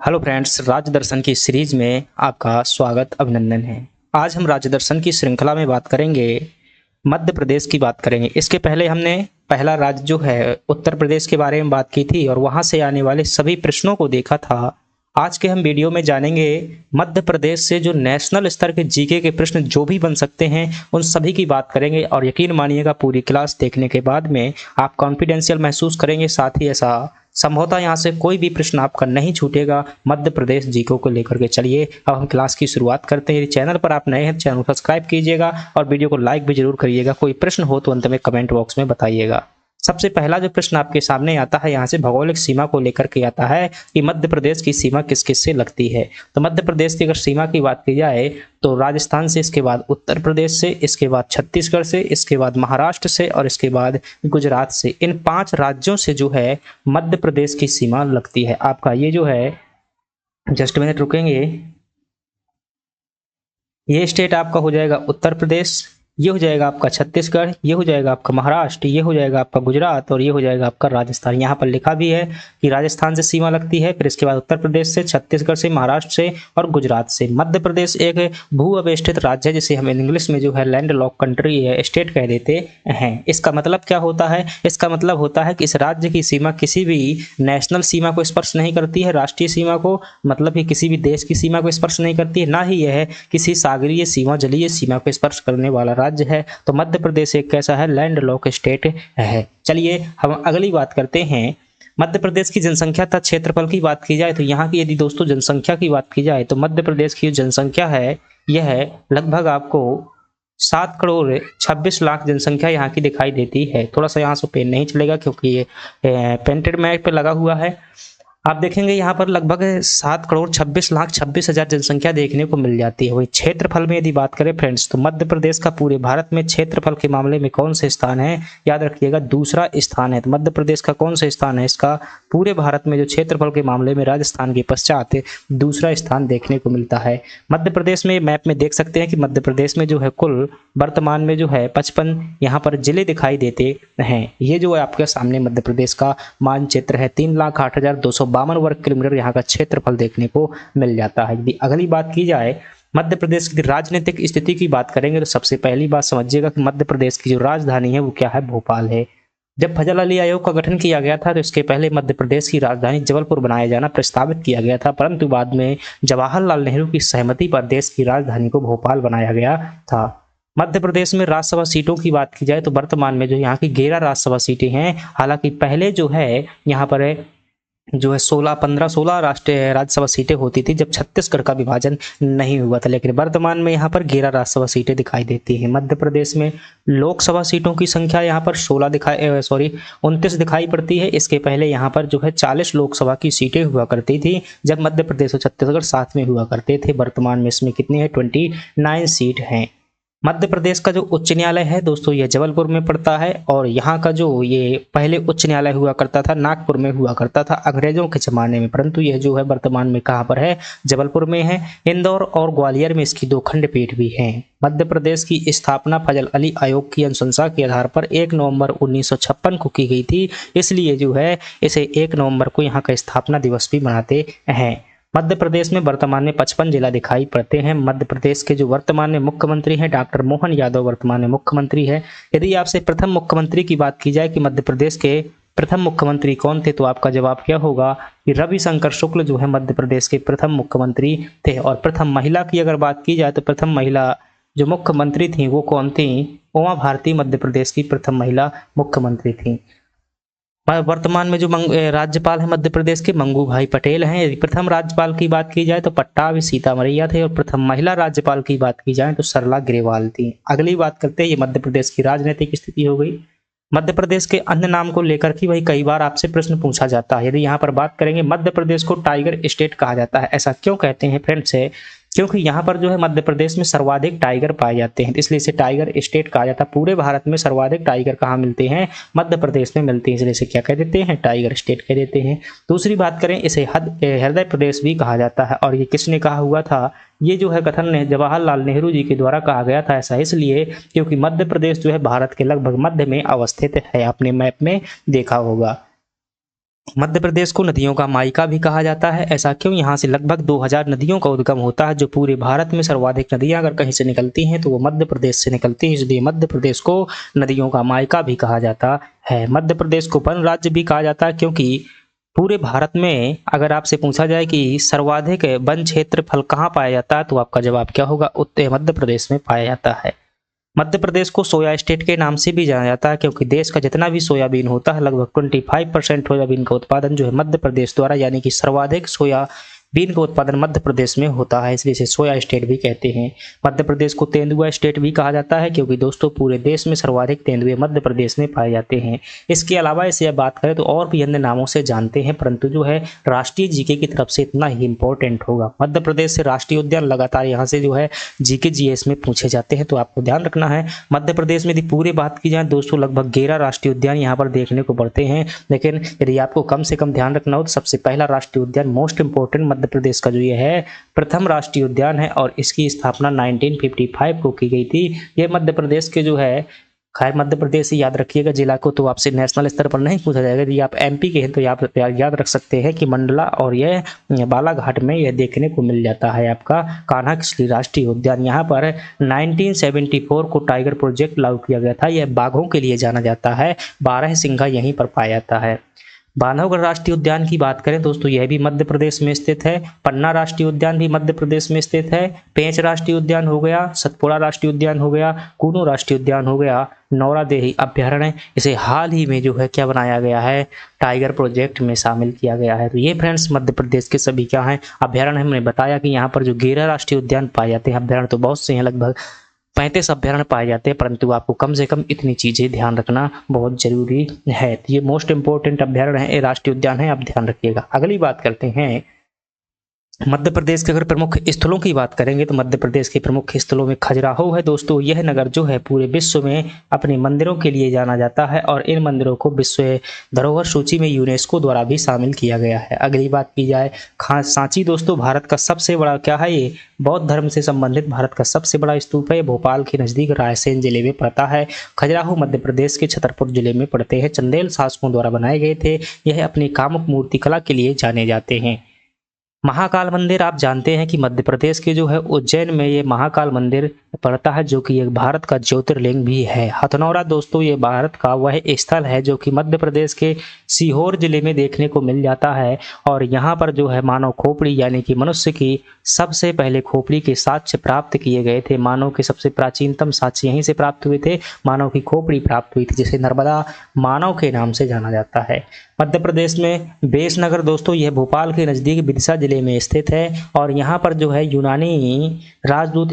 Hello friends, राज्य दर्शन की series में आपका स्वागत अभिनंदन है। आज हम राज्य दर्शन की श्रृंखला में बात करेंगे, मध्य प्रदेश की बात करेंगे। इसके पहले हमने पहला राज्य जो है उत्तर प्रदेश के बारे में बात की थी और वहां से आने वाले सभी प्रश्नों को देखा था। आज के हम वीडियो में जानेंगे मध्य प्रदेश से जो नेशनल स्तर के जीके के प्रश्न जो भी बन सकते हैं उन सभी की बात करेंगे और यकीन मानिएगा पूरी क्लास देखने के बाद में आप कॉन्फिडेंशियल महसूस करेंगे। साथ ही ऐसा संभवतः यहाँ से कोई भी प्रश्न आपका नहीं छूटेगा मध्य प्रदेश जीके को लेकर के। चलिए अब हम क्लास की शुरुआत करते हैं। चैनल पर आप नए हैं, चैनल को सब्सक्राइब कीजिएगा और वीडियो को लाइक भी जरूर करिएगा। कोई प्रश्न हो तो अंत में कमेंट बॉक्स में बताइएगा। सबसे पहला जो प्रश्न आपके सामने आता है यहाँ से भौगोलिक सीमा को लेकर के आता है कि मध्य प्रदेश की सीमा किस किस से लगती है। तो मध्य प्रदेश की अगर सीमा की बात की जाए तो राजस्थान से, इसके बाद उत्तर प्रदेश से, इसके बाद छत्तीसगढ़ से, इसके बाद महाराष्ट्र से और इसके बाद गुजरात से। इन 5 राज्यों से जो है मध्य प्रदेश की सीमा लगती है। आपका ये जो है, जस्ट मिनट रुकेंगे, ये स्टेट आपका हो जाएगा उत्तर प्रदेश, ये हो जाएगा आपका छत्तीसगढ़, ये हो जाएगा आपका महाराष्ट्र, ये हो जाएगा आपका गुजरात और ये हो जाएगा आपका राजस्थान। यहाँ पर लिखा भी है कि राजस्थान से सीमा लगती है, फिर इसके बाद उत्तर प्रदेश से, छत्तीसगढ़ से, महाराष्ट्र से और गुजरात से। मध्य प्रदेश एक भू अवेष्टित राज्य है जिसे हम इंग्लिश में जो है लैंड लॉक कंट्री है, स्टेट कह देते हैं। इसका मतलब क्या होता है? इसका मतलब होता है कि इस राज्य की सीमा किसी भी नेशनल सीमा को स्पर्श नहीं करती है, राष्ट्रीय सीमा को, मतलब कि किसी भी देश की सीमा को स्पर्श नहीं करती है, ना ही यह किसी सागरीय सीमा, जलीय सीमा को स्पर्श करने वाला राज्य है। तो मध्य प्रदेश एक कैसा है? लैंड लॉक स्टेट है। चलिए हम अगली बात करते हैं। मध्य प्रदेश की जनसंख्या तथा क्षेत्रफल की बात की जाए तो यहाँ की यदि दोस्तों जनसंख्या की बात की जाए तो मध्य प्रदेश की जो जनसंख्या है यह लगभग आपको 7 करोड़ 26 लाख जनसंख्या यहाँ की दिखाई देती है। थोड़ा सा यहाँ से पेन नहीं चलेगा क्योंकि ये पेंटेड मैप पे लगा हुआ है। आप देखेंगे यहाँ पर लगभग 7 करोड़ 26 लाख 26 हजार जनसंख्या देखने को मिल जाती है। वही क्षेत्रफल में यदि बात करें फ्रेंड्स तो मध्य प्रदेश का पूरे भारत में क्षेत्रफल के मामले में कौन से स्थान है? याद रखिएगा, दूसरा स्थान है। तो मध्य प्रदेश का कौन सा स्थान है? इसका पूरे भारत में जो क्षेत्रफल के मामले में राजस्थान के पश्चात दूसरा स्थान देखने को मिलता है। मध्य प्रदेश में मैप में देख सकते हैं कि मध्य प्रदेश में जो है कुल वर्तमान में जो है 55 यहाँ पर जिले दिखाई देते हैं। ये जो है आपके सामने मध्य प्रदेश का मानचित्र है। 3,08,252 वर्ग किलोमीटर यहाँ का क्षेत्रफल देखने को मिल जाता है। यदि अगली बात की जाए मध्य प्रदेश की राजनीतिक स्थिति की बात करेंगे तो सबसे पहली बात समझिएगा कि मध्य प्रदेश की जो राजधानी है वो क्या है? भोपाल है। जब फजल अली आयोग का गठन किया गया था तो इसके पहले मध्य प्रदेश की राजधानी जबलपुर बनाया जाना प्रस्तावित किया गया था, परंतु बाद में जवाहरलाल नेहरू की सहमति पर देश की राजधानी को भोपाल बनाया गया था। मध्य प्रदेश में राज्यसभा सीटों की बात की जाए तो वर्तमान में जो यहाँ की 11 राज्यसभा सीटें हैं। हालांकि पहले जो है यहाँ पर जो है 16 राष्ट्रीय राज्यसभा सीटें होती थी जब छत्तीसगढ़ का विभाजन नहीं हुआ था, लेकिन वर्तमान में यहाँ पर 11 राज्यसभा सीटें दिखाई देती हैं। मध्य प्रदेश में लोकसभा सीटों की संख्या यहाँ पर 29 दिखाई पड़ती है। इसके पहले यहाँ पर जो है 40 लोकसभा की सीटें हुआ करती थी जब मध्य प्रदेश और छत्तीसगढ़ साथ में हुआ करते थे। वर्तमान में इसमें कितनी है? 29 सीट हैं। मध्य प्रदेश का जो उच्च न्यायालय है दोस्तों यह जबलपुर में पड़ता है और यहाँ का जो ये पहले उच्च न्यायालय हुआ करता था नागपुर में हुआ करता था अंग्रेजों के जमाने में, परंतु यह जो है वर्तमान में कहाँ पर है? जबलपुर में है। इंदौर और ग्वालियर में इसकी 2 खंडपीठ भी हैं। मध्य प्रदेश की स्थापना फजल अली आयोग की अनुशंसा के आधार पर 1 नवंबर 1956 को की गई थी, इसलिए जो है इसे 1 नवंबर को यहाँ का स्थापना दिवस भी मनाते हैं। मध्य प्रदेश में वर्तमान में 55 जिला दिखाई पड़ते हैं। मध्य प्रदेश के जो वर्तमान में मुख्यमंत्री हैं डॉक्टर मोहन यादव वर्तमान में मुख्यमंत्री है। यदि आपसे प्रथम मुख्यमंत्री की बात की जाए कि मध्य प्रदेश के प्रथम मुख्यमंत्री कौन थे तो आपका जवाब क्या होगा कि रविशंकर शुक्ल जो है मध्य प्रदेश के प्रथम मुख्यमंत्री थे। और प्रथम महिला की अगर बात की जाए तो प्रथम महिला जो मुख्यमंत्री थी वो कौन थी? उमा भारती मध्य प्रदेश की प्रथम महिला मुख्यमंत्री थी। वर्तमान में जो राज्यपाल है मध्य प्रदेश के मंगू भाई पटेल हैं। यदि प्रथम राज्यपाल की बात की जाए तो पट्टाभी सीतामढ़ैया थे और प्रथम महिला राज्यपाल की बात की जाए तो सरला ग्रेवाल थी। अगली बात करते हैं, ये मध्य प्रदेश की राजनीतिक स्थिति हो गई। मध्य प्रदेश के अन्य नाम को लेकर के भाई कई बार आपसे प्रश्न पूछा जाता है। यदि यहाँ पर बात करेंगे मध्य प्रदेश को टाइगर स्टेट कहा जाता है। ऐसा क्यों कहते हैं फ्रेंड्स? क्योंकि यहाँ पर जो है मध्य प्रदेश में सर्वाधिक टाइगर पाए जाते हैं, इसलिए इसे टाइगर स्टेट कहा जाता है। पूरे भारत में सर्वाधिक टाइगर कहाँ मिलते हैं? मध्य प्रदेश में मिलते हैं, इसलिए इसे क्या कह देते हैं? टाइगर स्टेट कह देते हैं। दूसरी बात करें, इसे हृदय प्रदेश भी कहा जाता है। और ये किसने कहा हुआ था? ये जो है कथन जवाहरलाल नेहरू जी के द्वारा कहा गया था। ऐसा इसलिए क्योंकि मध्य प्रदेश जो है भारत के लगभग मध्य में अवस्थित है। आपने मैप में देखा होगा। मध्य प्रदेश को नदियों का मायका भी कहा जाता है। ऐसा क्यों? यहाँ से लगभग 2000 नदियों का उद्गम होता है। जो पूरे भारत में सर्वाधिक नदियां अगर कहीं से निकलती हैं तो वो मध्य प्रदेश से निकलती हैं, इसलिए मध्य प्रदेश को नदियों का मायका भी कहा जाता है। मध्य प्रदेश को वन राज्य भी कहा जाता है, क्योंकि पूरे भारत में अगर आपसे पूछा जाए कि सर्वाधिक वन क्षेत्रफल कहाँ पाया जाता है, तो आपका जवाब क्या होगा? उत्तर मध्य प्रदेश में पाया जाता है। मध्य प्रदेश को सोया स्टेट के नाम से भी जाना जाता है, क्योंकि देश का जितना भी सोयाबीन होता है लगभग 25% सोयाबीन का उत्पादन जो है मध्य प्रदेश द्वारा, यानी कि सर्वाधिक सोयाबीन का उत्पादन मध्य प्रदेश में होता है, इसलिए इसे सोया स्टेट भी कहते हैं। मध्य प्रदेश को तेंदुआ स्टेट भी कहा जाता है, क्योंकि दोस्तों पूरे देश में सर्वाधिक तेंदुए मध्य प्रदेश में पाए जाते हैं। इसके अलावा इसे बात करें तो और भी अन्य नामों से जानते हैं, परंतु जो है राष्ट्रीय जीके की तरफ से इतना ही इंपॉर्टेंट होगा। मध्य प्रदेश से राष्ट्रीय उद्यान लगातार यहाँ से जो है जीके जीएस में पूछे जाते हैं, तो आपको ध्यान रखना है। मध्य प्रदेश में यदि पूरी बात की जाए दोस्तों लगभग 11 राष्ट्रीय उद्यान यहाँ पर देखने को पड़ते हैं, लेकिन यदि आपको कम से कम ध्यान रखना हो तो सबसे पहला राष्ट्रीय उद्यान मोस्ट इंपोर्टेंट मध्य प्रदेश का जो ये है प्रथम राष्ट्रीय उद्यान है, और इसकी स्थापना 1955 को की गई थी। ये मध्य प्रदेश के जो है, खैर मध्य प्रदेश ही याद रखिएगा जिला को, तो आपसे नेशनल स्तर पर नहीं पूछा जाएगा। यदि आप एमपी के हैं तो आप याद रख सकते हैं कि मंडला और यह बालाघाट में यह देखने को मिल जाता है आपका कान्हा किसली राष्ट्रीय उद्यान। यहाँ पर 1974 को टाइगर प्रोजेक्ट लागू किया गया था। यह बाघों के लिए जाना जाता है। 12 सिंघा यहीं पर पाया जाता है। बांधवगढ़ राष्ट्रीय उद्यान की बात करें दोस्तों, यह भी मध्य प्रदेश में स्थित है। पन्ना राष्ट्रीय उद्यान भी मध्य प्रदेश में स्थित है। पेंच राष्ट्रीय उद्यान हो गया, सतपुड़ा राष्ट्रीय उद्यान हो गया, कूनो राष्ट्रीय उद्यान हो गया, नौरादेही अभ्यारण्य, इसे हाल ही में जो है क्या बनाया गया है, टाइगर प्रोजेक्ट में शामिल किया गया है। तो ये फ्रेंड्स मध्य प्रदेश के सभी क्या हैं, अभ्यारण्य। हमने बताया कि यहाँ पर जो 11 राष्ट्रीय उद्यान पाए जाते हैं, अभ्यारण्य तो बहुत से हैं, लगभग 35 अभ्यारण्य पाए जाते हैं, परंतु आपको कम से कम इतनी चीजें ध्यान रखना बहुत जरूरी है। तो ये मोस्ट इंपोर्टेंट अभ्यारण्य है, राष्ट्रीय उद्यान है, आप ध्यान रखिएगा। अगली बात करते हैं मध्य प्रदेश के अगर प्रमुख स्थलों की बात करेंगे तो मध्य प्रदेश के प्रमुख स्थलों में खजुराहो है दोस्तों। यह नगर जो है पूरे विश्व में अपने मंदिरों के लिए जाना जाता है, और इन मंदिरों को विश्व धरोहर सूची में यूनेस्को द्वारा भी शामिल किया गया है। अगली बात की जाए सांची दोस्तों, भारत का सबसे बड़ा क्या है, ये बौद्ध धर्म से संबंधित भारत का सबसे बड़ा स्तूप है। भोपाल के नजदीक रायसेन जिले में पड़ता है। खजुराहो मध्य प्रदेश के छतरपुर जिले में पड़ते हैं। चंदेल शासकों द्वारा बनाए गए थे। यह अपनी कामुक मूर्तिकला के लिए जाने जाते हैं। महाकाल मंदिर आप जानते हैं कि मध्य प्रदेश के जो है उज्जैन में ये महाकाल मंदिर पड़ता है, जो कि एक भारत का ज्योतिर्लिंग भी है। हथनौरा दोस्तों ये भारत का वह स्थल है जो कि मध्य प्रदेश के सीहोर जिले में देखने को मिल जाता है, और यहाँ पर जो है मानव खोपड़ी यानी कि मनुष्य की सबसे पहले खोपड़ी के साक्ष्य प्राप्त किए गए थे। मानव के सबसे प्राचीनतम साक्ष्य यहीं से प्राप्त हुए थे। मानव की खोपड़ी प्राप्त हुई थी, जिसे नर्मदा मानव के नाम से जाना जाता है। मध्य प्रदेश में बेसनगर दोस्तों यह भोपाल के नजदीक विदिशा जिले में स्थित है, और यहाँ पर जो है यूनानी राजदूत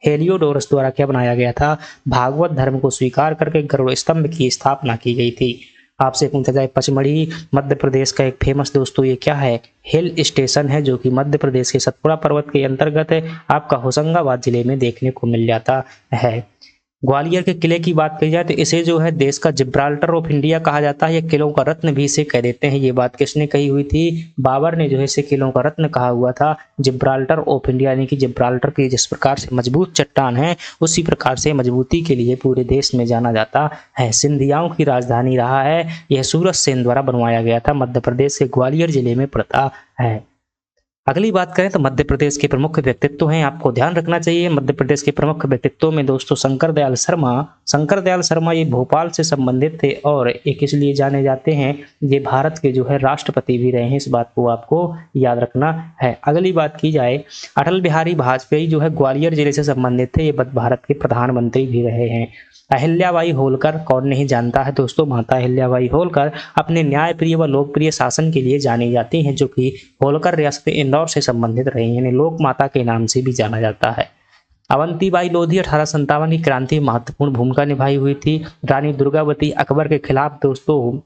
हेलियोडोरस द्वारा क्या बनाया गया था, भागवत धर्म को स्वीकार करके गरुड़ स्तंभ की स्थापना की गई थी। आपसे पूछा जाए पचमढ़ी मध्य प्रदेश का एक फेमस दोस्तों ये क्या है, हिल स्टेशन है, जो कि मध्य प्रदेश के सतपुड़ा पर्वत के अंतर्गत है, आपका होशंगाबाद जिले में देखने को मिल जाता है। ग्वालियर के किले की बात की जाए तो इसे जो है देश का जिब्राल्टर ऑफ इंडिया कहा जाता है, या किलों का रत्न भी इसे कह देते हैं। ये बात किसने कही हुई थी, बाबर ने जो है इसे किलों का रत्न कहा हुआ था। जिब्राल्टर ऑफ इंडिया यानी कि जिब्राल्टर की जिस प्रकार से मजबूत चट्टान है, उसी प्रकार से मजबूती के लिए पूरे देश में जाना जाता है। सिंधियाओं की राजधानी रहा है, यह सूरज सेन द्वारा बनवाया गया था। मध्य प्रदेश के ग्वालियर जिले में पड़ता है। अगली बात करें तो मध्य प्रदेश के प्रमुख व्यक्तित्व हैं, आपको ध्यान रखना चाहिए। मध्य प्रदेश के प्रमुख व्यक्तित्वों में दोस्तों शंकर दयाल शर्मा ये भोपाल से संबंधित थे, और एक इसलिए जाने जाते हैं ये भारत के जो है राष्ट्रपति भी रहे हैं। इस बात को आपको याद रखना है। अगली बात की जाए अटल बिहारी वाजपेयी जो है ग्वालियर जिले से संबंधित थे, ये भारत के प्रधानमंत्री भी रहे हैं। अहिल्याबाई होलकर कौन नहीं जानता है दोस्तों, माता अहिल्याबाई होलकर अपने न्यायप्रिय व लोकप्रिय शासन के लिए जानी जाती हैं, जो कि होलकर रियासत इंदौर से संबंधित रही हैं। लोक माता के नाम से भी जाना जाता है। अवंतीबाई लोधी 1857 की क्रांति में महत्वपूर्ण भूमिका निभाई हुई थी। रानी दुर्गावती अकबर के खिलाफ दोस्तों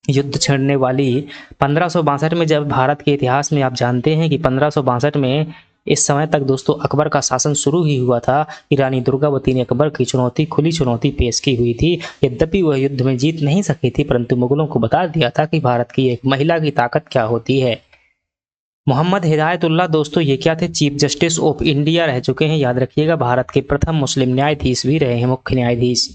युद्ध छेड़ने वाली 1562 में, जब भारत के इतिहास में आप जानते हैं कि 1562 में इस समय तक दोस्तों अकबर का शासन शुरू ही हुआ था, कि रानी दुर्गावती ने अकबर की खुली चुनौती पेश की हुई थी। यद्यपि वह युद्ध में जीत नहीं सकी थी, परंतु मुगलों को बता दिया था कि भारत की एक महिला की ताकत क्या होती है। मोहम्मद हिदायतुल्लाह दोस्तों ये क्या थे, चीफ जस्टिस ऑफ इंडिया रह चुके हैं, याद रखिएगा। भारत के प्रथम मुस्लिम न्यायाधीश भी रहे हैं, मुख्य न्यायाधीश।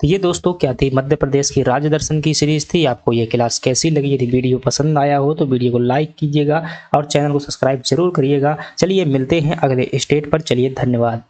तो ये दोस्तों क्या थी मध्य प्रदेश की राज्य दर्शन की सीरीज थी। आपको ये क्लास कैसी लगी? यदि वीडियो पसंद आया हो तो वीडियो को लाइक कीजिएगा और चैनल को सब्सक्राइब जरूर करिएगा। चलिए मिलते हैं अगले स्टेट पर। चलिए धन्यवाद।